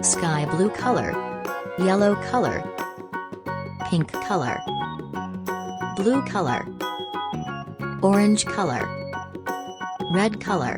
sky blue color, yellow color, pink color, blue color, orange color, red color.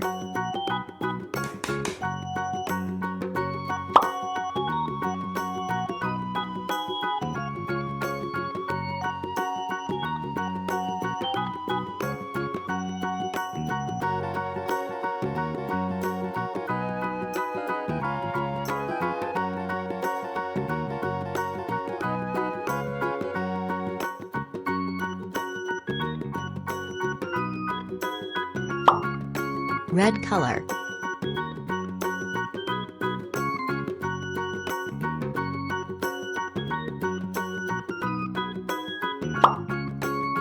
Red color,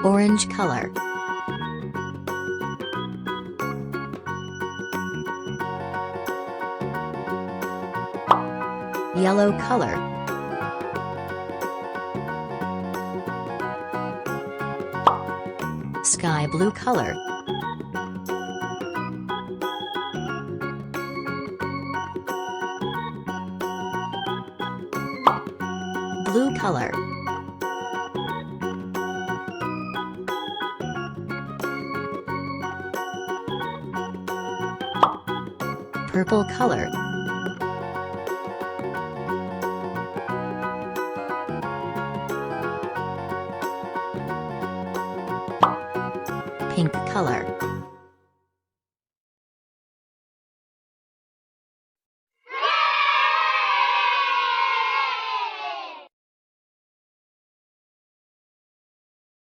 orange color, yellow color, sky blue color, blue color, purple color, pink color.